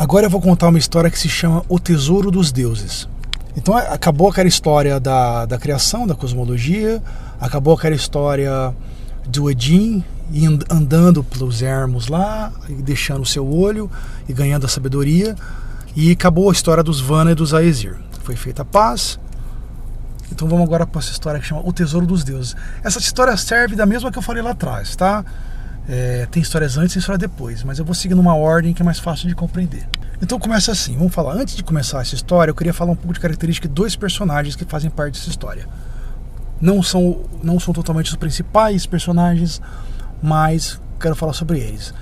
Agora eu vou contar uma história que se chama O Tesouro dos Deuses. Então acabou aquela história da criação, da cosmologia, acabou aquela história do Odin andando pelos ermos lá, e deixando o seu olho e ganhando a sabedoria, e acabou a história dos Vana e dos Aesir. Foi feita a paz. Então vamos agora para essa história que chama O Tesouro dos Deuses. Essa história serve da mesma que eu falei lá atrás, tá? Tem histórias antes e história depois, mas eu vou seguir numa ordem que é mais fácil de compreender. Então começa assim, vamos falar, antes de começar essa história, eu queria falar um pouco de característica de dois personagens que fazem parte dessa história. Não são totalmente os principais personagens, mas quero falar sobre eles.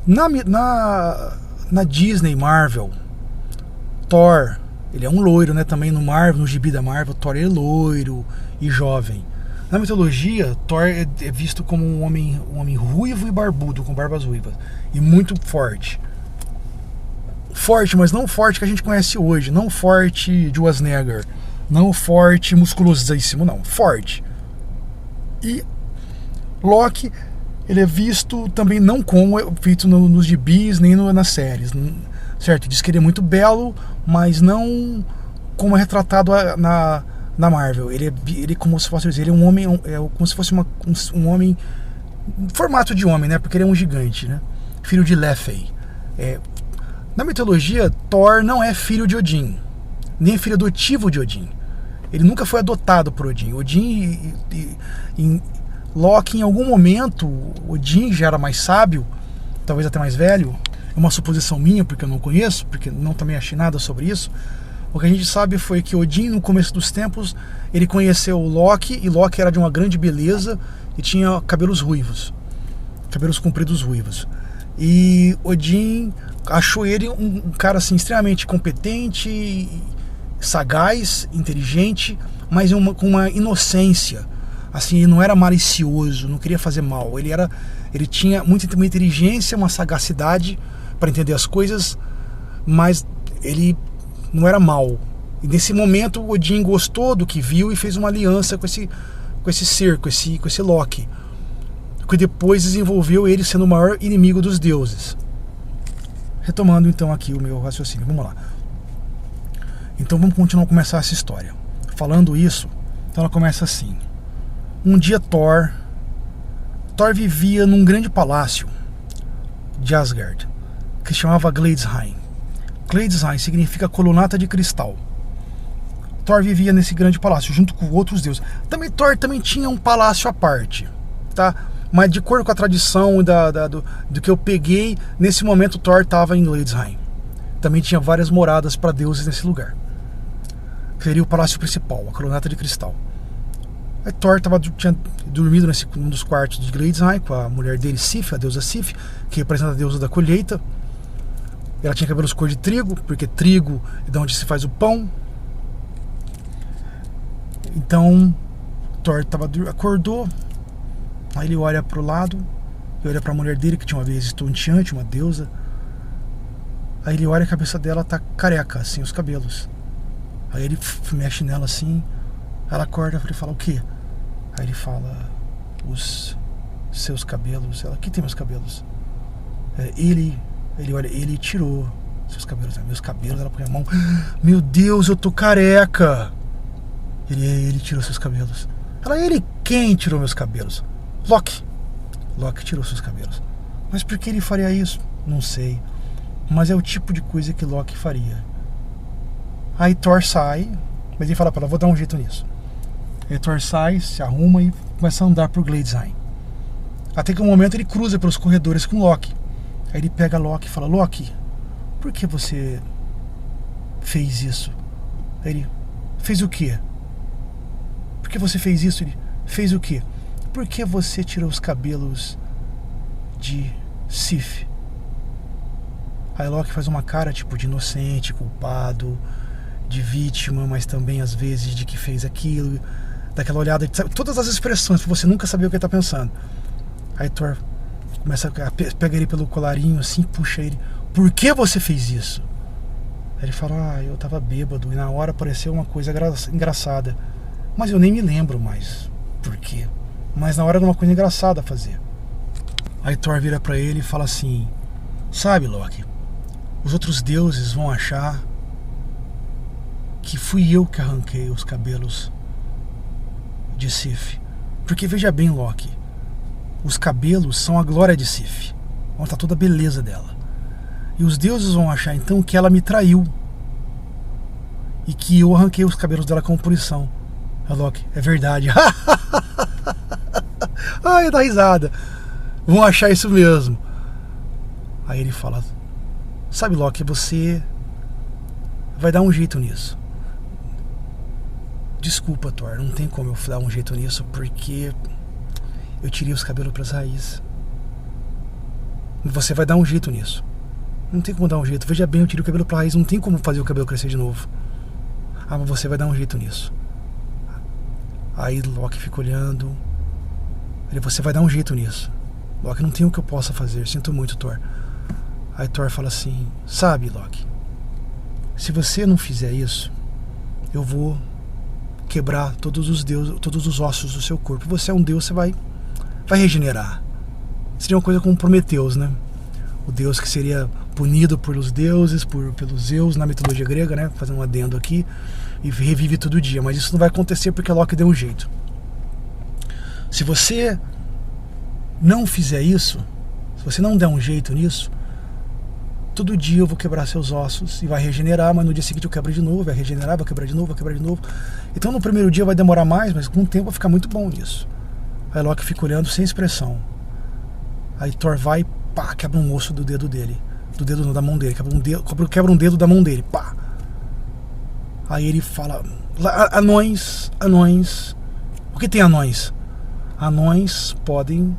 Na Disney, Marvel, Thor, ele é um loiro, né? Também no Marvel, no gibi da Marvel, Thor é loiro e jovem. Na mitologia, Thor é visto como um homem ruivo e barbudo, com barbas ruivas, e muito forte. Forte, mas não forte que a gente conhece hoje, não forte Schwarzenegger, não forte musculosíssimo, não, forte. E Loki, ele é visto também não como é feito nos gibis, nem nas séries, certo? Diz que ele é muito belo, mas não como é retratado na Marvel. Ele como se fosse dizer, ele é um homem, como se fosse um homem, formato de homem, né? Porque ele é um gigante, né? Filho de Lefei. Na mitologia, Thor não é filho de Odin, nem filho adotivo de Odin. Ele nunca foi adotado por Odin. Loki, em algum momento, Odin já era mais sábio, talvez até mais velho. É uma suposição minha, porque eu não conheço, porque não também achei nada sobre isso. O que a gente sabe foi que Odin, no começo dos tempos, ele conheceu Loki, e Loki era de uma grande beleza e tinha cabelos ruivos, cabelos compridos ruivos. E Odin achou ele um cara assim, extremamente competente, sagaz, inteligente, mas com uma inocência. Assim, ele não era malicioso, não queria fazer mal. Ele tinha muita inteligência, uma sagacidade para entender as coisas, mas ele não era mau. E nesse momento o Odin gostou do que viu e fez uma aliança com esse ser, com esse Loki, que depois desenvolveu ele sendo o maior inimigo dos deuses. Retomando então aqui o meu raciocínio, vamos lá. Então vamos começar essa história. Falando isso, então ela começa assim. Um dia Thor vivia num grande palácio de Asgard, que se chamava Gladesheim. Gladesheim significa colunata de cristal. Thor vivia nesse grande palácio junto com outros deuses. Thor também tinha um palácio à parte, tá? Mas de acordo com a tradição do que eu peguei, nesse momento Thor estava em Gladesheim. Também tinha várias moradas para deuses nesse lugar. Seria o palácio principal, a colunata de cristal. Aí Thor tinha dormido num dos quartos de Gladesheim com a mulher dele, Sif, a deusa Sif, que representa a deusa da colheita. Ela tinha cabelos cor de trigo, porque trigo é de onde se faz o pão. Então Thor acordou, aí ele olha para o lado, e olha para a mulher dele, que tinha uma vez estonteante, uma deusa. Aí ele olha, a cabeça dela tá careca, assim, os cabelos. Aí ele mexe nela assim, ela acorda e fala, o quê? Aí ele fala, os seus cabelos. Ela, que tem meus cabelos? Ele olha, ele tirou seus cabelos. Meus cabelos, ela põe a mão, meu Deus, eu tô careca. Ele tirou seus cabelos. Ela, quem tirou meus cabelos? Loki tirou seus cabelos. Mas por que ele faria isso? Não sei, mas é o tipo de coisa que Loki faria. Aí Thor sai, mas ele fala para ela, vou dar um jeito nisso. Aí Thor sai, se arruma e começa a andar por Gladesheim. Até que um momento ele cruza pelos corredores com Loki. Aí ele pega Loki e fala, Loki, por que você fez isso? Aí ele, fez o quê? Por que você fez isso? Ele, fez o quê? Por que você tirou os cabelos de Sif? Aí Loki faz uma cara tipo de inocente, culpado, de vítima, mas também às vezes de que fez aquilo, daquela olhada, sabe, todas as expressões, pra você nunca saber o que ele tá pensando. Aí Thor pega ele pelo colarinho assim, puxa ele, por que você fez isso? Aí ele fala, eu tava bêbado e na hora apareceu uma coisa engraçada, mas eu nem me lembro mais por quê, mas na hora era uma coisa engraçada a fazer. Aí Thor vira pra ele e fala assim, sabe, Loki, os outros deuses vão achar que fui eu que arranquei os cabelos de Sif. Porque veja bem, Loki, os cabelos são a glória de Sif, onde está toda a beleza dela. E os deuses vão achar então que ela me traiu e que eu arranquei os cabelos dela como punição. A Loki, é verdade. Ai, dá risada. Vão achar isso mesmo. Aí ele fala: sabe, Loki, você vai dar um jeito nisso. Desculpa, Thor, não tem como eu dar um jeito nisso, porque eu tirei os cabelos pras raízes. Você vai dar um jeito nisso. Não tem como dar um jeito. Veja bem, eu tirei o cabelo pra raiz, não tem como fazer o cabelo crescer de novo. Ah, mas você vai dar um jeito nisso. Aí Loki fica olhando. Ele: você vai dar um jeito nisso. Loki: não tem o que eu possa fazer, sinto muito, Thor. Aí Thor fala assim: sabe, Loki, se você não fizer isso, eu vou quebrar todos os ossos do seu corpo. Você é um deus, você vai regenerar. Seria uma coisa como Prometeus, né? O deus que seria punido pelos deuses, pelos Zeus na mitologia grega, né? Fazendo um adendo aqui, e revive todo dia. Mas isso não vai acontecer porque Loki deu um jeito. Se você não fizer isso, se você não der um jeito nisso, todo dia eu vou quebrar seus ossos e vai regenerar, mas no dia seguinte eu quebro de novo, vai regenerar, vai quebrar de novo, vai quebrar de novo. Então no primeiro dia vai demorar mais, mas com o tempo vai ficar muito bom nisso. Aí Loki fica olhando sem expressão. Aí Thor vai, pá, quebra um osso do dedo dele. Do dedo não, da mão dele. Quebra um dedo da mão dele, pá. Aí ele fala: anões. O que tem anões? Anões podem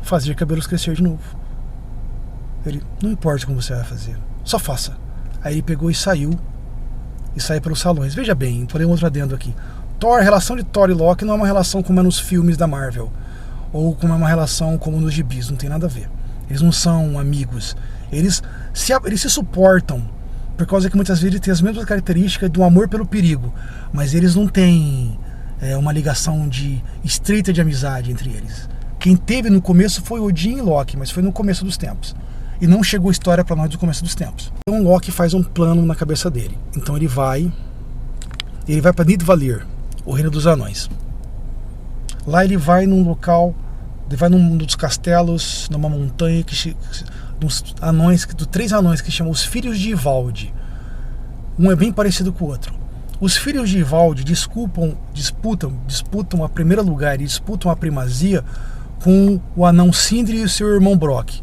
fazer cabelos crescer de novo. Ele: não importa como você vai fazer, só faça. Aí ele pegou e saiu pelos salões. Veja bem, porém outro adendo aqui. Thor, a relação de Thor e Loki não é uma relação como é nos filmes da Marvel, ou como é uma relação como nos gibis, não tem nada a ver. Eles não são amigos. Eles se suportam, por causa que muitas vezes eles têm as mesmas características do amor pelo perigo, mas eles não têm uma ligação estreita de amizade entre eles. Quem teve no começo foi Odin e Loki, mas foi no começo dos tempos. E não chegou a história para nós do começo dos tempos. Então Loki faz um plano na cabeça dele. Então ele vai para Nidavellir, o reino dos anões. Lá ele vai num local, ele vai num dos castelos, numa montanha dos três anões que chamam os filhos de Ivaldi. Um é bem parecido com o outro. Os filhos de Ivaldi disputam a primeiro lugar e disputam a primazia com o anão Sindri e o seu irmão Brock.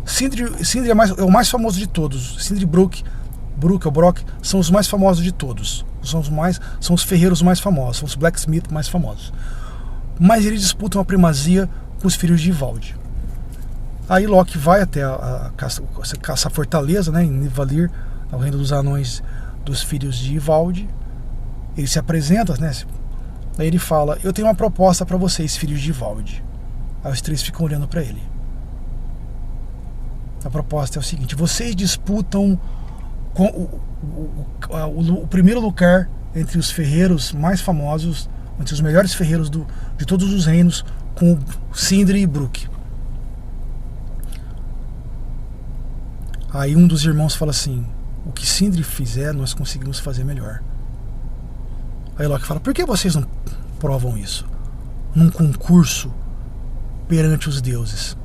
Sindri é o mais famoso de todos. Sindri e Brock são os mais famosos de todos. São os ferreiros mais famosos, são os blacksmiths mais famosos. Mas eles disputam a primazia com os filhos de Ivaldi. Aí Loki vai até essa fortaleza, né, em Nidavellir, ao reino dos anões dos filhos de Ivaldi. Ele se apresenta, né? Aí ele fala: eu tenho uma proposta para vocês, filhos de Ivaldi. Aí os três ficam olhando para ele. A proposta é o seguinte: vocês disputam o primeiro lugar entre os ferreiros mais famosos, entre os melhores ferreiros de todos os reinos, com Sindri e Brock. Aí um dos irmãos fala assim: o que Sindri fizer, nós conseguimos fazer melhor. Aí Loki fala: por que vocês não provam isso num concurso perante os deuses?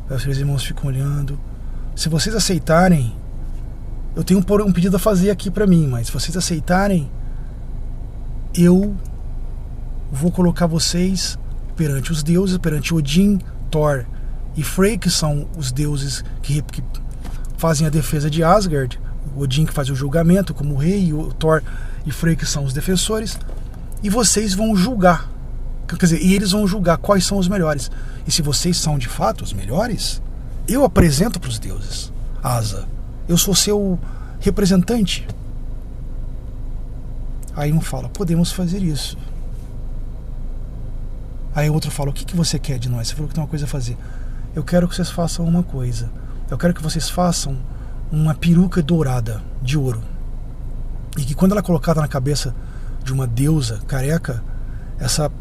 Aí os três irmãos ficam olhando. Se vocês aceitarem, eu tenho um pedido a fazer aqui pra mim, mas se vocês aceitarem, eu vou colocar vocês perante os deuses, perante Odin, Thor e Frey, que são os deuses que fazem a defesa de Asgard. O Odin que faz o julgamento como rei, e o Thor e Frey que são os defensores. E vocês vão julgar, quer dizer, e eles vão julgar quais são os melhores. E se vocês são de fato os melhores, eu apresento para os deuses Asa. Eu sou seu representante. Aí um fala: podemos fazer isso. Aí o outro fala: o que você quer de nós? Você falou que tem uma coisa a fazer. Eu quero que vocês façam uma coisa. Eu quero que vocês façam uma peruca dourada de ouro, e que quando ela é colocada na cabeça de uma deusa careca, essa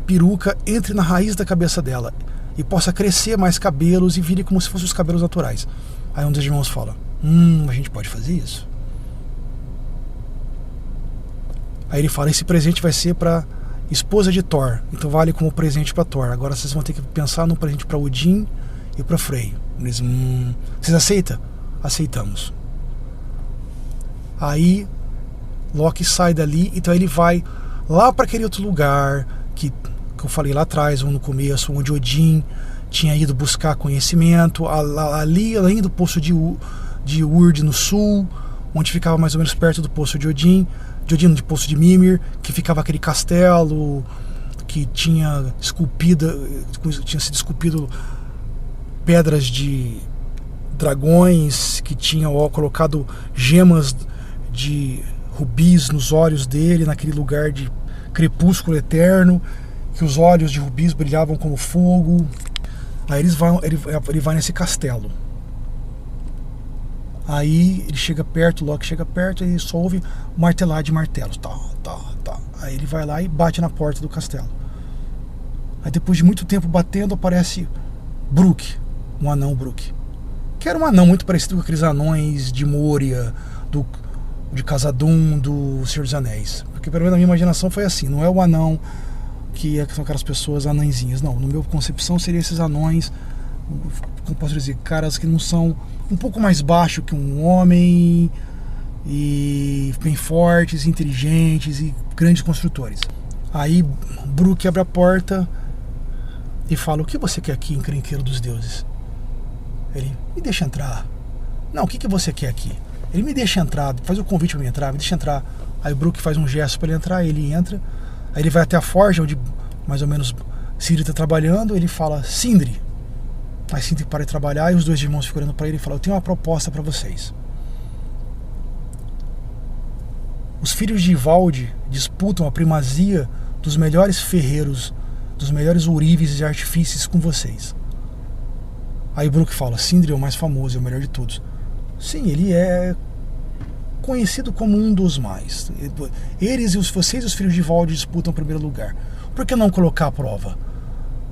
peruca entre na raiz da cabeça dela e possa crescer mais cabelos e vire como se fossem os cabelos naturais. Aí um dos irmãos fala: A gente pode fazer isso. Aí ele fala, esse presente vai ser pra esposa de Thor, então vale como presente pra Thor. Agora vocês vão ter que pensar no presente pra Odin e pra Frey. Eles, vocês aceitam? Aceitamos. Aí Loki sai dali, então ele vai lá para aquele outro lugar que eu falei lá atrás, ou no começo, onde Odin tinha ido buscar conhecimento, ali além do poço de Urd no sul, onde ficava mais ou menos perto do poço de Odin, de poço de Mimir, que ficava aquele castelo que tinha sido esculpido pedras de dragões, que tinha colocado gemas de rubis nos olhos dele, naquele lugar de crepúsculo eterno, que os olhos de rubis brilhavam como fogo. Aí ele vai nesse castelo. Aí ele chega perto, Loki chega perto, e só ouve martelar de martelos. Tá. Aí ele vai lá e bate na porta do castelo. Aí depois de muito tempo batendo, aparece Brook, um anão Brook. Que era um anão muito parecido com aqueles anões de Moria, de Khazad-dûm, do Senhor dos Anéis. Porque pelo menos na minha imaginação foi assim, não é o anão que são aquelas pessoas anãozinhas, não. No meu concepção seria esses anões, como posso dizer, caras que não são um pouco mais baixo que um homem, e bem fortes, inteligentes e grandes construtores. Aí Brook abre a porta e fala, o que você quer aqui, encrenqueiro dos deuses? Ele, me deixa entrar. Não, o que você quer aqui? Ele, me deixa entrar, faz o convite para me entrar, me deixa entrar. Aí o Brook faz um gesto para ele entrar, ele entra. Aí ele vai até a forja, onde mais ou menos Sindri está trabalhando. Ele fala, Sindri. Aí Sindri para de trabalhar e os dois irmãos ficam olhando para ele e falam, eu tenho uma proposta para vocês. Os filhos de Ivaldi disputam a primazia dos melhores ferreiros, dos melhores ourives e artifícios com vocês. Aí Brook fala, Sindri é o mais famoso, é o melhor de todos. Sim, ele é conhecido como um dos mais. Vocês e os filhos de Ivaldi disputam o primeiro lugar. Por que não colocar a prova?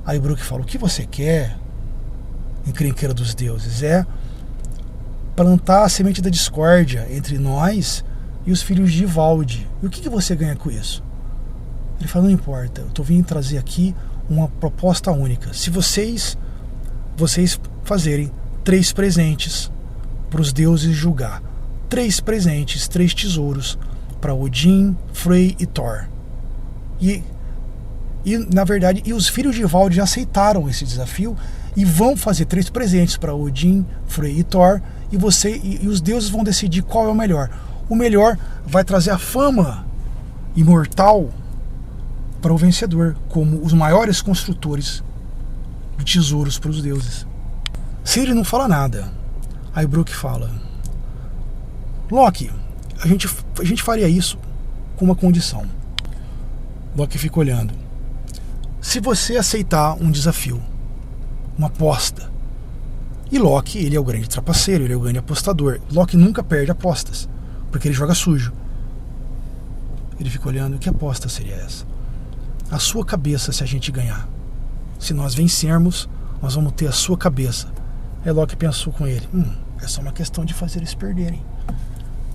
Aí Brook fala, o que você quer, encrenqueira dos deuses, é plantar a semente da discórdia entre nós e os filhos de Ivaldi. E o que você ganha com isso? Ele fala, não importa, eu estou vindo trazer aqui uma proposta única. Se vocês fazerem 3 presentes para os deuses julgar, 3 presentes, 3 tesouros para Odin, Frey e Thor. E na verdade, os filhos de Ivaldi já aceitaram esse desafio e vão fazer 3 presentes para Odin, Frey e Thor, e os deuses vão decidir qual é o melhor. O melhor vai trazer a fama imortal para o vencedor, como os maiores construtores de tesouros para os deuses. Sindri não fala nada. Aí Brook fala, Loki, a gente faria isso com uma condição. Loki fica olhando. Se você aceitar um desafio, uma aposta, e Loki, ele é o grande trapaceiro, ele é o grande apostador. Loki nunca perde apostas, porque ele joga sujo. Ele fica olhando, que aposta seria essa? A sua cabeça, se a gente ganhar. Se nós vencermos, nós vamos ter a sua cabeça. Aí Loki pensou com ele, é só uma questão de fazer eles perderem.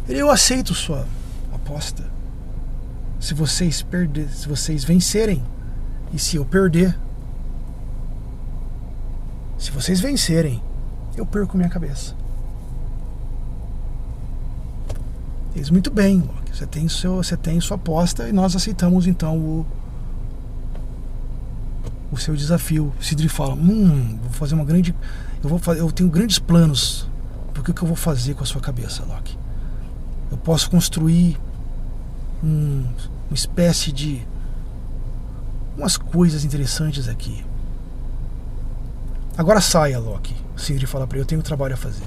Eu aceito sua aposta. Se vocês vencerem, e se eu perder, se vocês vencerem, eu perco minha cabeça. Eles, muito bem, Loki, você tem sua aposta e nós aceitamos então o seu desafio. Sindri fala, vou fazer uma grande, eu tenho grandes planos. Por que eu vou fazer com a sua cabeça, Loki? Eu posso construir uma espécie de umas coisas interessantes aqui. Agora saia, Loki. Sindri fala pra ele, eu tenho trabalho a fazer.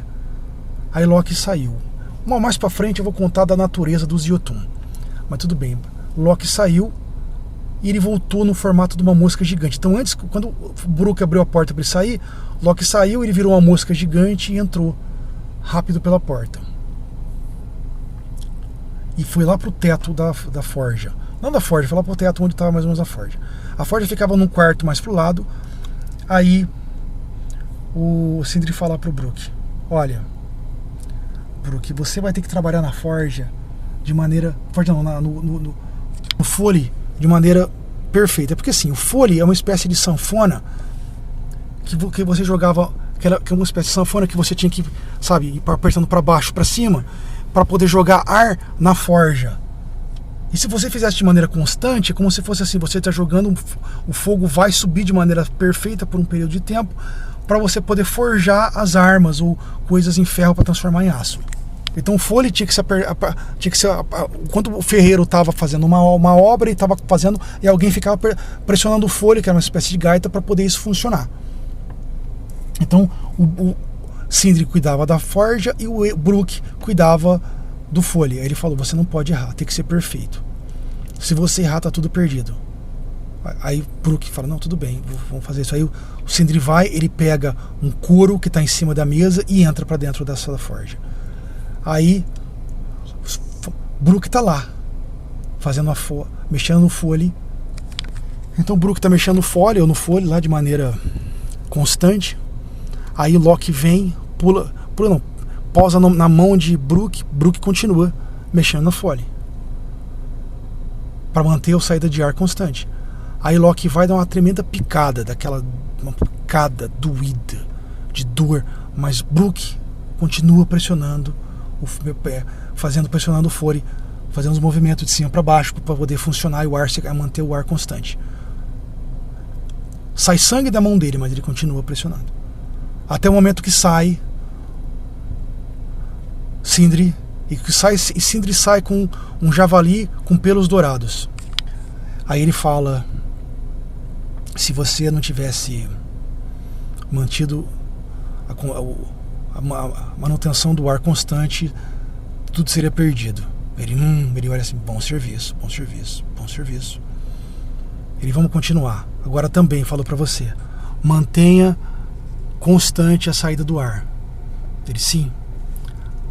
Aí Loki saiu. Mais pra frente eu vou contar da natureza dos Jotun. Mas tudo bem. Loki saiu e ele voltou no formato de uma mosca gigante. Então antes, quando o Brook abriu a porta para ele sair, Loki saiu, ele virou uma mosca gigante e entrou rápido pela porta. E foi lá pro teto da forja. Não da forja, foi lá pro teto onde estava mais ou menos a forja. A forja ficava num quarto mais pro lado. Aí o Sindri fala pro Brook, olha, Brook, você vai ter que trabalhar na forja de maneira... Forja não, no Foley de maneira perfeita. Porque assim, o Foley é uma espécie de sanfona que você jogava... Que é uma espécie de sanfona que você tinha que, sabe, ir apertando para baixo, para cima, para poder jogar ar na forja. E se você fizesse de maneira constante, é como se fosse assim, você está jogando, o fogo vai subir de maneira perfeita por um período de tempo, para você poder forjar as armas ou coisas em ferro para transformar em aço. Então o Foley tinha que ser quando o ferreiro estava fazendo uma obra e estava fazendo, e alguém ficava pressionando o Foley, que era uma espécie de gaita, para poder isso funcionar. Então o Sindri cuidava da forja e o Brook cuidava do Foley. Aí ele falou, você não pode errar, tem que ser perfeito. Se você errar, tá tudo perdido. Aí o Brook fala, não, tudo bem, vamos fazer isso. Aí o Sindri vai, ele pega um couro que está em cima da mesa e entra para dentro dessa forja. Aí o Brook tá lá, fazendo mexendo no Foley. Então o Brook tá mexendo no Foley lá de maneira constante. Aí o Loki vem, pausa na mão de Brook continua mexendo na Foley para manter a saída de ar constante. Aí Loki vai dar uma tremenda picada, uma picada doída, de dor, mas Brook continua pressionando pressionando o Foley, fazendo os movimentos de cima para baixo para poder funcionar e manter o ar constante. Sai sangue da mão dele, mas ele continua pressionando. Até o momento que sai Sindri, e Sindri sai com um javali com pelos dourados. Aí ele fala, se você não tivesse mantido a manutenção do ar constante, tudo seria perdido. Ele olha assim, bom serviço. Ele, vamos continuar. Agora também falo para você, mantenha constante a saída do ar. Ele, sim.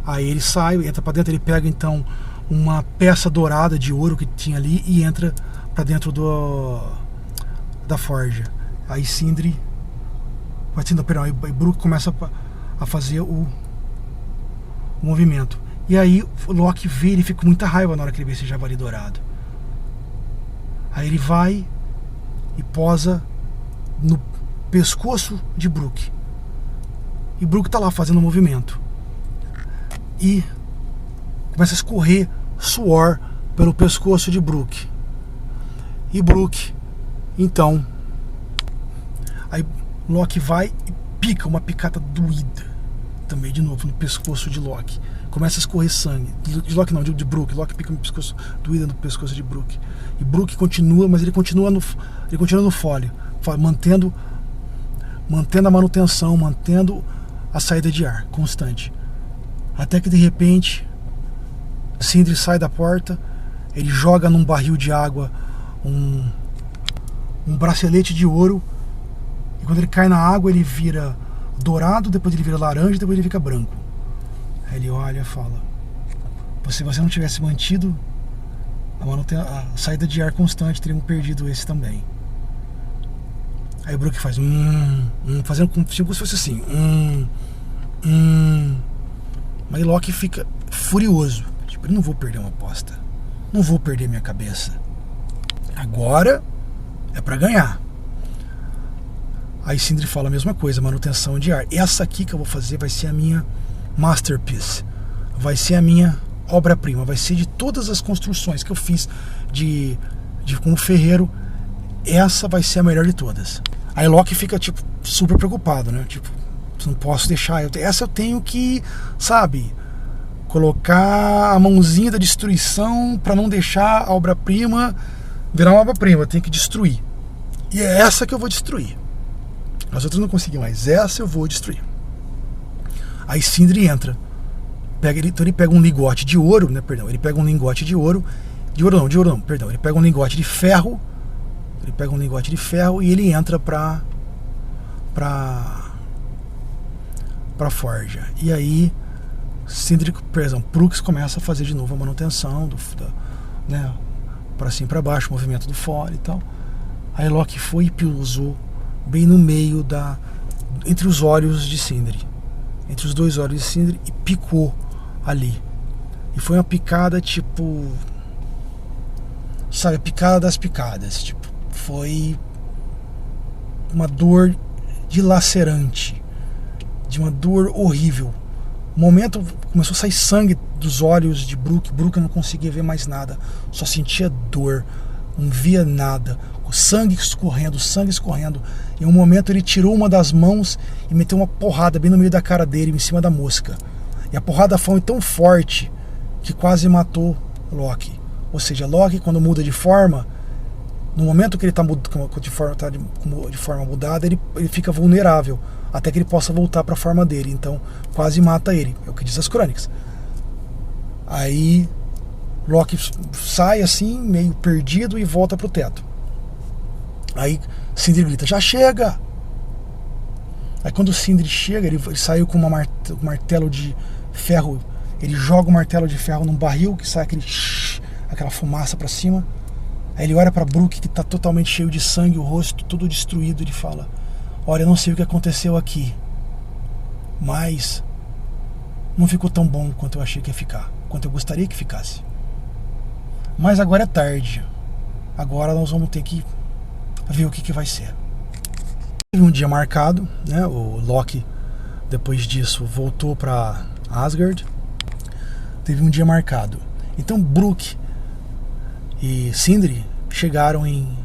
Aí ele sai, entra para dentro, ele pega então uma peça dourada de ouro que tinha ali e entra para dentro da forja. Aí Sindri, aí Brook começa a fazer o movimento. E aí o Loki vê, ele fica com muita raiva na hora que ele vê esse javali dourado. Aí ele vai e posa no pescoço de Brook. E Brook tá lá fazendo o movimento. E começa a escorrer suor pelo pescoço de Brook. E Brook, então, aí Loki vai e pica uma picada doída também de novo no pescoço de Loki. Começa a escorrer sangue. De Brook. Loki pica no pescoço, doída no pescoço de Brook. E Brook continua, mas ele continua no Foley, mantendo a manutenção, mantendo a saída de ar constante. Até que de repente Sindri sai da porta, ele joga num barril de água um bracelete de ouro, e quando ele cai na água ele vira dourado, depois ele vira laranja, depois ele fica branco. Aí ele olha e fala, se você não tivesse mantido a saída de ar constante, teríamos perdido esse também. Aí o Brook faz fazendo como se fosse assim, Mas Loki fica furioso, tipo, eu não vou perder uma aposta, não vou perder minha cabeça, agora é pra ganhar. Aí Sindri fala a mesma coisa, manutenção de ar. Essa aqui que eu vou fazer vai ser a minha masterpiece, vai ser a minha obra-prima, vai ser de todas as construções que eu fiz de como ferreiro, essa vai ser a melhor de todas. Aí Loki fica tipo super preocupado, né? Tipo, não posso deixar, essa eu tenho que, sabe, colocar a mãozinha da destruição para não deixar a obra-prima virar uma obra-prima, eu tenho que destruir. E é essa que eu vou destruir. As outras não consegui mais, essa eu vou destruir. Aí Sindri entra, então ele pega um lingote de ouro, né? Perdão, ele pega um lingote de ouro, ele pega um lingote de ferro, e ele entra pra forja. E aí Brooks começa a fazer de novo a manutenção né, para cima e para baixo, o movimento do Foley e tal. Aí Loki foi e pisou bem no meio entre os olhos de Sindri, entre os dois olhos de Sindri, e picou ali. E foi uma picada tipo, sabe, a picada das picadas, tipo, foi uma dor dilacerante, de uma dor horrível. No momento começou a sair sangue dos olhos de Brook. Brook não conseguia ver mais nada, só sentia dor, não via nada, o sangue escorrendo, sangue escorrendo. Em um momento ele tirou uma das mãos e meteu uma porrada bem no meio da cara dele, em cima da mosca. E a porrada foi tão forte que quase matou Loki. Ou seja, Loki, quando muda de forma, no momento que ele está de forma mudada, ele fica vulnerável até que ele possa voltar para a forma dele. Então quase mata ele, é o que diz as crônicas. Aí Loki sai assim, meio perdido, e volta pro teto. Aí Sindri grita, já chega! Aí quando o Sindri chega, ele saiu com um martelo de ferro. Ele joga o martelo de ferro num barril, que sai aquela fumaça pra cima. Aí ele olha pra Brook, que tá totalmente cheio de sangue, o rosto todo destruído. Ele fala, olha, eu não sei o que aconteceu aqui, mas não ficou tão bom quanto eu achei que ia ficar, quanto eu gostaria que ficasse. Mas agora é tarde. Agora nós vamos ter que ver o que vai ser. Teve um dia marcado, né? O Loki, depois disso, voltou para Asgard. Teve um dia marcado. Então Brook e Sindri chegaram em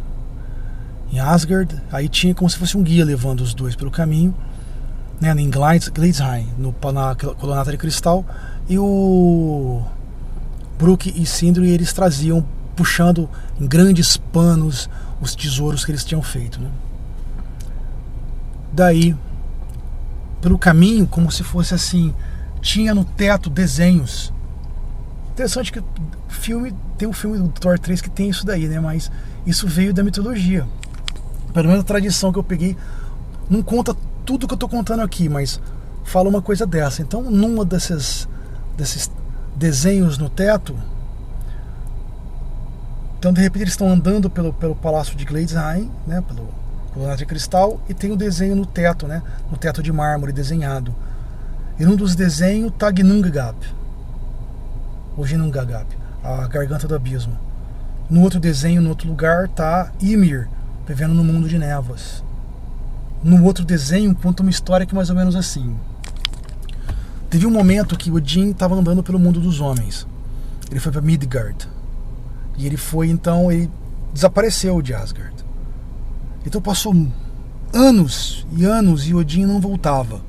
Asgard. Aí tinha como se fosse um guia levando os dois pelo caminho, né? Em Gladesheim, na colunata de cristal. E o Brook e Sindri, eles traziam, puxando em grandes panos, os tesouros que eles tinham feito, né? Daí, pelo caminho, como se fosse assim, tinha no teto desenhos. Interessante que tem um filme do Thor 3 que tem isso daí, né? Mas isso veio da mitologia. Pelo menos a tradição que eu peguei não conta tudo que eu estou contando aqui, mas fala uma coisa dessa. Então, numa desses desenhos no teto, então de repente eles estão andando pelo palácio de Gladesheim, né, pelo colunata de cristal, e tem o desenho no teto, né, no teto de mármore desenhado. E num dos desenhos tá Ginnungagap, ou Ginnungagap, a garganta do abismo. No outro desenho, no outro lugar, tá Ymir, vivendo no mundo de névoas. No outro desenho conta uma história que é mais ou menos assim. Teve um momento que Odin estava andando pelo mundo dos homens. Ele foi para Midgard. E ele desapareceu de Asgard. Então passou anos e anos e Odin não voltava.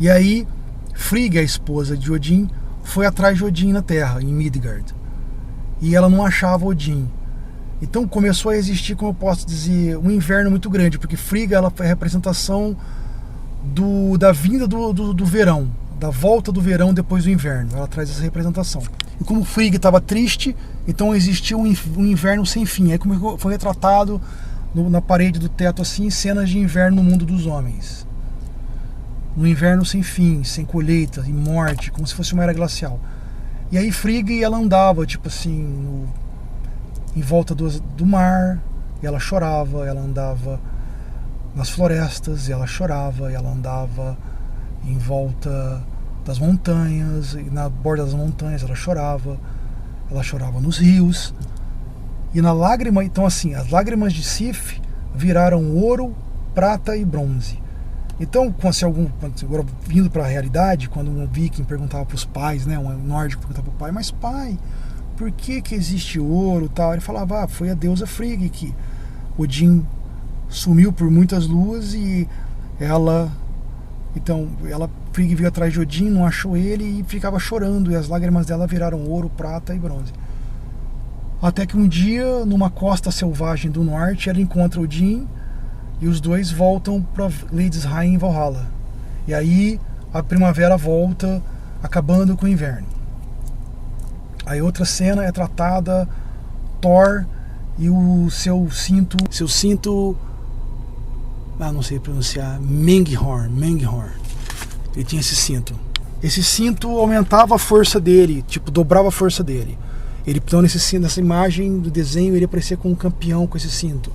E aí Frigga, a esposa de Odin, foi atrás de Odin na Terra, em Midgard. E ela não achava Odin. Então começou a existir, como eu posso dizer, um inverno muito grande, porque Frigga, ela foi a representação da vinda do verão, da volta do verão depois do inverno. Ela traz essa representação. E como Frigga estava triste, então existia um inverno sem fim. Aí como foi retratado na parede do teto assim, cenas de inverno no mundo dos homens. Um inverno sem fim, sem colheita e morte, como se fosse uma era glacial. E aí Frigga, ela andava tipo assim em volta do mar, e ela chorava, ela andava nas florestas, e ela chorava, e ela andava em volta das montanhas, e na borda das montanhas ela chorava nos rios. E na lágrima, então assim, as lágrimas de Sif viraram ouro, prata e bronze. Então, agora vindo para a realidade, quando um viking perguntava para os pais, né, um nórdico perguntava para o pai, mas pai, por que existe ouro e tal? Ele falava, foi a deusa Frigga que Odin sumiu por muitas luas e Frigga veio atrás de Odin, não achou ele e ficava chorando, e as lágrimas dela viraram ouro, prata e bronze. Até que um dia, numa costa selvagem do norte, ela encontra Odin e os dois voltam para Gladesheim em Valhalla. E aí a primavera volta, acabando com o inverno. Aí outra cena é tratada Thor e o seu cinto, não sei pronunciar, Menghorn. Ele tinha esse cinto. Esse cinto aumentava a força dele, tipo, dobrava a força dele. Então nessa imagem do desenho ele aparecia como um campeão com esse cinto.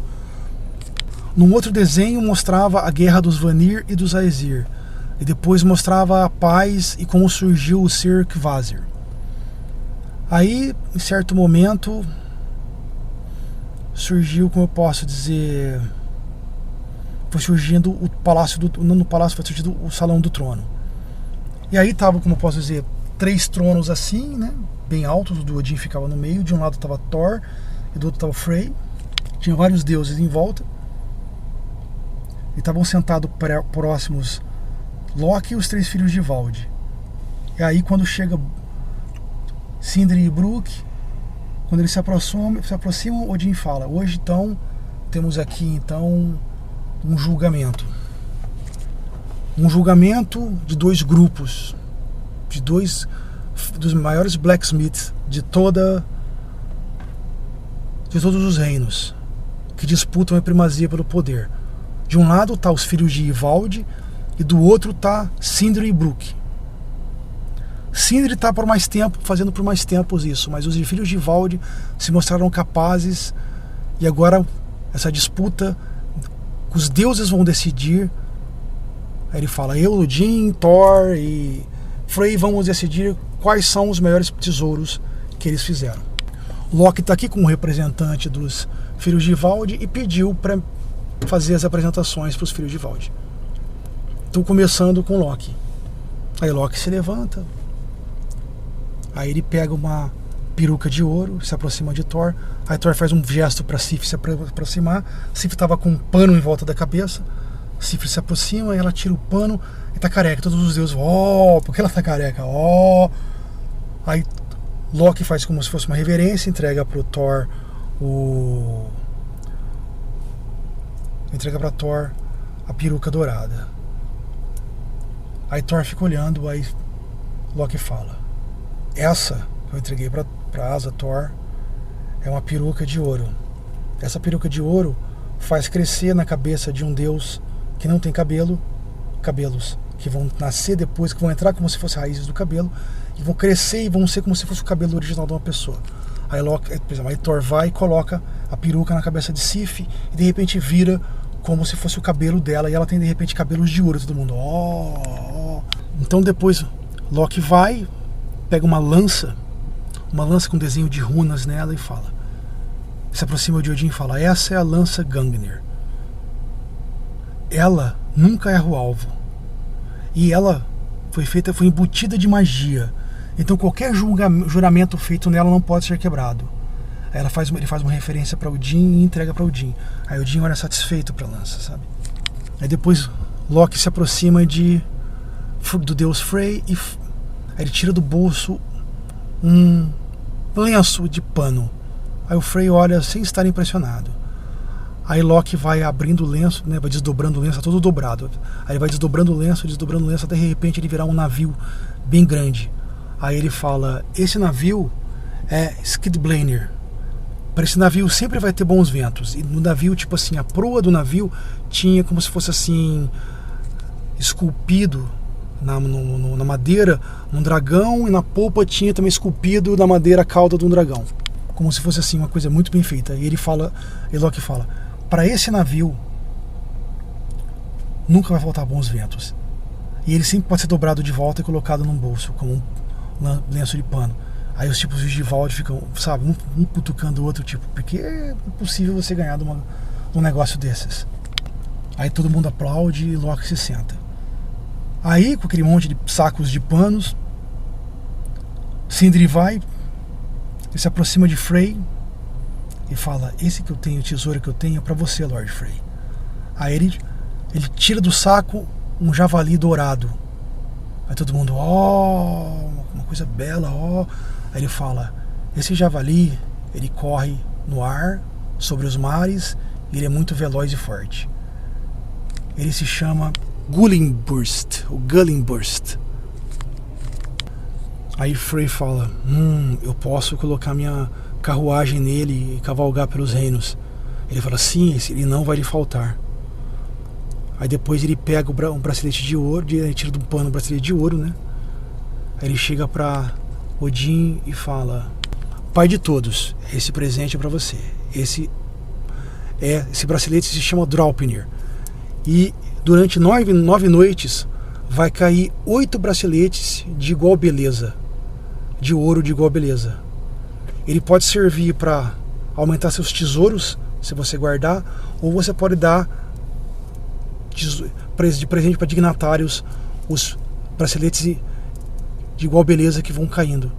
Num outro desenho mostrava a guerra dos Vanir e dos Aesir. E depois mostrava a paz e como surgiu o Ser Kvasir. Aí, em certo momento, surgiu, como eu posso dizer, foi surgindo o palácio não no palácio, foi surgindo o salão do trono. E aí tava, como eu posso dizer, 3 tronos assim, né, bem altos. O do Odin ficava no meio, de um lado tava Thor e do outro tava Frey. Tinha vários deuses em volta. E estavam sentados próximos Loki e os 3 filhos de Valdi. E aí quando chega Sindri e Brooke, quando eles se aproximam, Odin fala: hoje então temos aqui então um julgamento. Um julgamento de 2 grupos, de 2 dos maiores blacksmiths de todos os reinos, que disputam a primazia pelo poder. De um lado tá os filhos de Ivaldi e do outro tá Sindri e Brooke. Sindri tá por mais tempo, fazendo por mais tempos isso, mas os filhos de Ivaldi se mostraram capazes, e agora essa disputa, os deuses vão decidir. Aí ele fala: eu, Odin, Thor e Frey vamos decidir quais são os maiores tesouros que eles fizeram. Loki está aqui com o representante dos filhos de Ivaldi e pediu para fazer as apresentações para os filhos de Ivaldi. Estou começando com Loki. Aí Loki se levanta, aí ele pega uma peruca de ouro, se aproxima de Thor. Aí Thor faz um gesto para Sif se aproximar. Sif estava com um pano em volta da cabeça. Sif se aproxima, ela tira o pano e tá careca. Todos os deuses: ó, por que ela tá careca? Ó. Aí Loki faz como se fosse uma reverência, entrega pro Thor entrega pra Thor a peruca dourada. Aí Thor fica olhando, aí Loki fala: essa que eu entreguei pra asa Thor é uma peruca de ouro. Essa peruca de ouro faz crescer na cabeça de um deus que não tem cabelos que vão nascer depois, que vão entrar como se fossem raízes do cabelo e vão crescer e vão ser como se fosse o cabelo original de uma pessoa. Aí, por exemplo, aí Thor vai e coloca a peruca na cabeça de Sif e de repente vira como se fosse o cabelo dela, e ela tem de repente cabelos de ouro. Todo mundo: ó. Então depois Loki vai, pega uma lança com desenho de runas nela e fala, se aproxima de Odin e fala: essa é a lança Gungnir. Ela nunca erra o alvo. E ela foi embutida de magia. Então qualquer juramento feito nela não pode ser quebrado. Aí ele faz uma referência para Odin e entrega para Odin. Aí Odin olha satisfeito para a lança, sabe? Aí depois Loki se aproxima do deus Frey e aí ele tira do bolso um lenço de pano. Aí o Frey olha sem estar impressionado. Aí Loki vai abrindo o lenço, né, vai desdobrando o lenço, tá todo dobrado. Aí ele vai desdobrando o lenço, até de repente ele virar um navio bem grande. Aí ele fala: esse navio é Skidbladnir. Para esse navio sempre vai ter bons ventos. E no navio, tipo assim, a proa do navio tinha como se fosse assim, esculpido na madeira um dragão, e na polpa tinha também esculpido na madeira a cauda de um dragão. Como se fosse assim, uma coisa muito bem feita. E Loki fala: para esse navio nunca vai faltar bons ventos. E ele sempre pode ser dobrado de volta e colocado num bolso, como um lenço de pano. Aí os tipos de Valdi ficam, sabe, um cutucando o outro, tipo, porque é impossível você ganhar de um negócio desses. Aí todo mundo aplaude e Loki se senta. Aí, com aquele monte de sacos de panos, Sindri vai, ele se aproxima de Frey e fala: esse que eu tenho, o tesouro que eu tenho é pra você, Lord Frey. Aí ele tira do saco um javali dourado. Aí todo mundo: ó, uma coisa bela, ó. Aí ele fala: esse javali, ele corre no ar, sobre os mares, e ele é muito veloz e forte. Ele se chama Gullinburst, o Gullinburst. Aí Frey fala: eu posso colocar minha carruagem nele e cavalgar pelos reinos. Ele fala: sim, ele não vai lhe faltar. Aí depois ele pega um bracelete de ouro, ele tira do pano um bracelete de ouro, né? Aí ele chega pra Odin e fala: pai de todos, esse presente é pra você. Esse bracelete se chama Draupnir. E durante 9 noites vai cair 8 braceletes de igual beleza, de ouro de igual beleza. Ele pode servir para aumentar seus tesouros, se você guardar, ou você pode dar de presente para dignatários os braceletes de igual beleza que vão caindo.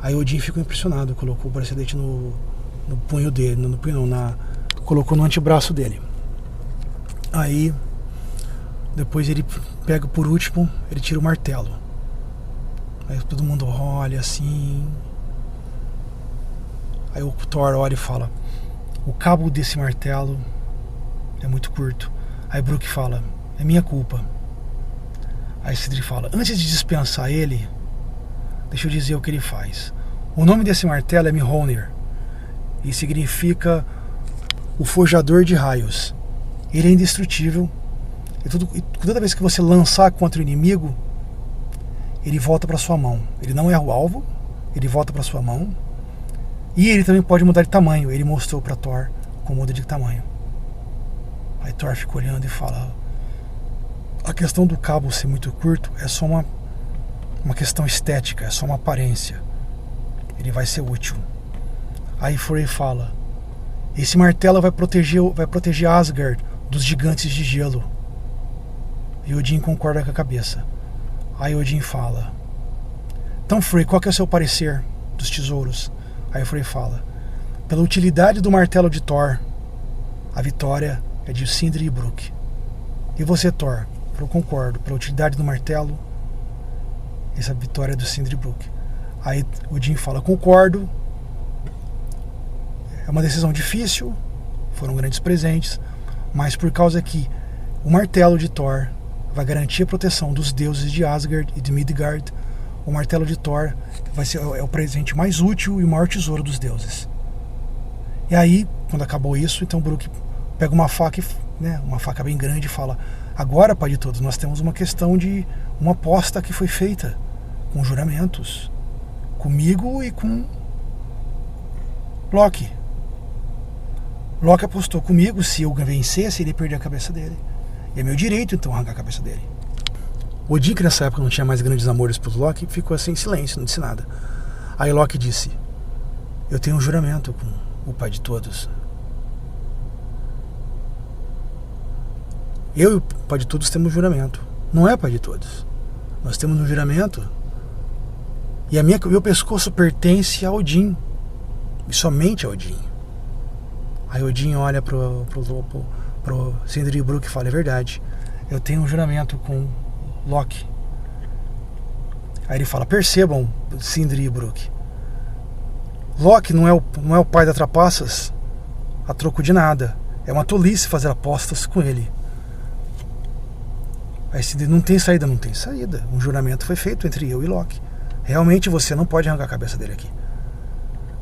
Aí Odin ficou impressionado, colocou o bracelete no punho dele, no punho não, colocou no antebraço dele. Aí depois ele pega por último, ele tira o martelo. Aí todo mundo olha assim. Aí o Thor olha e fala: o cabo desse martelo é muito curto. Aí Brook fala: é minha culpa. Aí Sindri fala: antes de dispensar ele, deixa eu dizer o que ele faz. O nome desse martelo é Mjolnir e significa o forjador de raios. Ele é indestrutível e toda vez que você lançar contra o inimigo, ele volta para sua mão. Ele não erra o alvo, ele volta para sua mão. E ele também pode mudar de tamanho. Ele mostrou para Thor como muda de tamanho. Aí Thor fica olhando e fala: a questão do cabo ser muito curto é só uma questão estética, é só uma aparência. Ele vai ser útil. Aí Frey fala: esse martelo vai proteger Asgard dos gigantes de gelo. E Odin concorda com a cabeça. Aí Odin fala: então Frey, qual que é o seu parecer dos tesouros? Aí Frey fala: pela utilidade do martelo de Thor, a vitória é de Sindri e Brook. E você, Thor? Eu concordo, pela utilidade do martelo, essa vitória é do Sindri e Brook. Aí Odin fala: concordo, é uma decisão difícil, foram grandes presentes, mas por causa que o martelo de Thor vai garantir a proteção dos deuses de Asgard e de Midgard, o martelo de Thor vai ser o presente mais útil e o maior tesouro dos deuses. E aí, quando acabou isso, então Brook pega uma faca, uma faca bem grande, e fala: agora, pai de todos, nós temos uma questão de uma aposta que foi feita com juramentos, comigo e com Loki. Loki apostou comigo, se eu vencesse, ele ia perder a cabeça dele. E é meu direito, então, arrancar a cabeça dele. Odin, que nessa época não tinha mais grandes amores por Loki, ficou assim em silêncio, não disse nada. Aí Loki disse: eu tenho um juramento com o pai de todos. Eu e o pai de todos temos um juramento. Não é pai de todos. Nós temos um juramento. E meu pescoço pertence a Odin. E somente a Odin. Aí Odin olha pro Sindri e Brook e fala: é verdade, eu tenho um juramento com Loki. Aí ele fala: percebam, Sindri e Brook, Loki não é o pai da trapaças a troco de nada. É uma tolice fazer apostas com ele. Aí Sindri: não tem saída. Não tem saída. Um juramento foi feito entre eu e Loki. Realmente você não pode arrancar a cabeça dele aqui.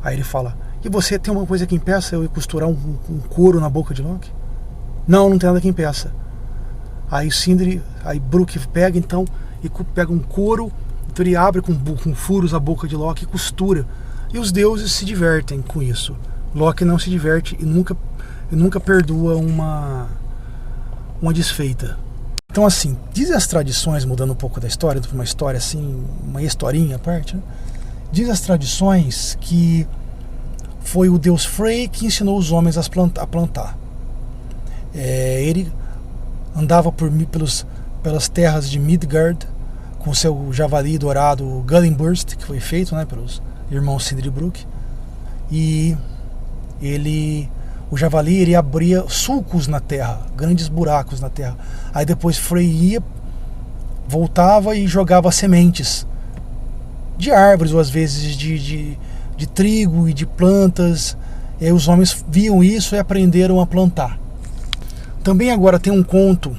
Aí ele fala: e você tem uma coisa que impeça eu costurar um couro na boca de Loki? Não tem nada que impeça. Aí Brook pega então e pega um couro, então ele abre com furos a boca de Loki e costura. E os deuses se divertem com isso. Loki não se diverte e nunca perdoa uma desfeita. Então, assim, dizem as tradições, mudando um pouco da história, uma história assim, uma historinha à parte, né? Dizem as tradições que foi o deus Frey que ensinou os homens a plantar. Ele andava pelas terras de Midgard com seu javali dourado Gullinburst, que foi feito, né, pelos irmãos Sindri e Brook. E o javali ele abria sulcos na terra, grandes buracos na terra. Aí depois Frey ia, voltava e jogava sementes de árvores, ou às vezes de trigo e de plantas. E aí os homens viam isso e aprenderam a plantar. Também agora tem um conto,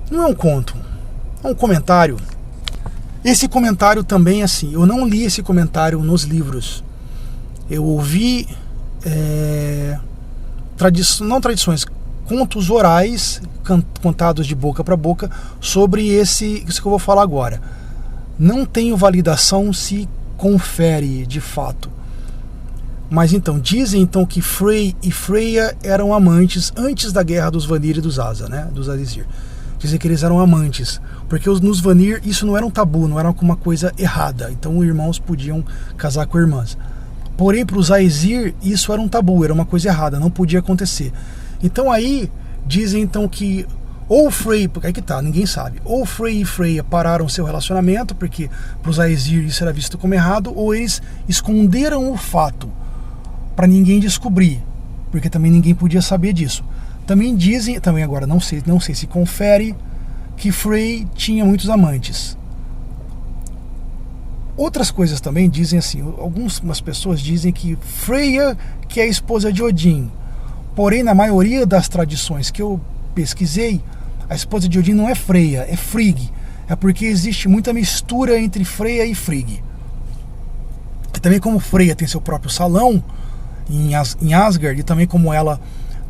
não é um conto, é um comentário. Esse comentário também, assim, eu não li esse comentário nos livros. Eu ouvi contos orais, contados de boca para boca, sobre isso que eu vou falar agora. Não tenho validação se confere de fato. Mas então, dizem então que Frey e Freya eram amantes antes da guerra dos Vanir e dos Asa, né, dos Alizir. dizem que eles eram amantes, porque nos Vanir isso não era um tabu, não era uma coisa errada, então irmãos podiam casar com irmãs. Porém, para os Aesir, isso era um tabu, era uma coisa errada, não podia acontecer. Então aí, dizem então que ou Frey, porque aí que tá, ninguém sabe, ou Frey e Freya pararam seu relacionamento, porque para os Aesir isso era visto como errado, ou eles esconderam o fato, para ninguém descobrir, porque também ninguém podia saber disso. Também dizem, também agora não sei se confere, que Frey tinha muitos amantes. Outras coisas também dizem assim, algumas pessoas dizem que Freya, que é a esposa de Odin, porém na maioria das tradições que eu pesquisei, a esposa de Odin não é Freya, é Frigg. É porque existe muita mistura entre Freya e Frigg. E também como Freya tem seu próprio salão em Asgard, e também como ela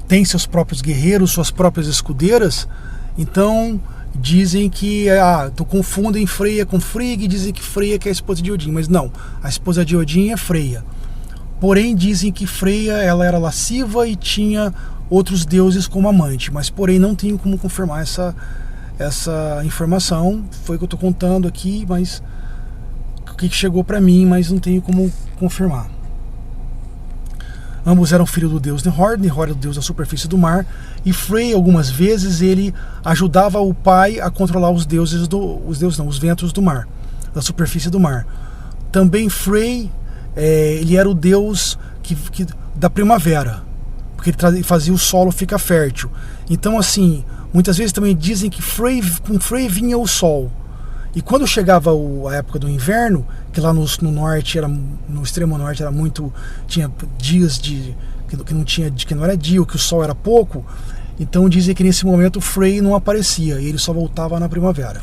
tem seus próprios guerreiros, suas próprias escudeiras, então dizem que confundem Freya com Frigg, dizem que Freya que é a esposa de Odin, mas não, a esposa de Odin é Freya. Porém dizem que Freya ela era lasciva e tinha outros deuses como amante, mas porém não tenho como confirmar essa informação. Foi o que eu estou contando aqui, mas o que chegou para mim, mas não tenho como confirmar. Ambos eram filhos do deus Nihor. Nihor era o deus da superfície do mar, e Frey algumas vezes ele ajudava o pai a controlar os ventos do mar, da superfície do mar. Também Frey ele era o deus da primavera, porque ele fazia o solo ficar fértil. Então assim, muitas vezes também dizem que com Frey vinha o sol. E quando chegava a época do inverno, que lá no norte, no extremo norte, tinha dias que não era dia, ou que o sol era pouco, então dizem que nesse momento Frey não aparecia, e ele só voltava na primavera.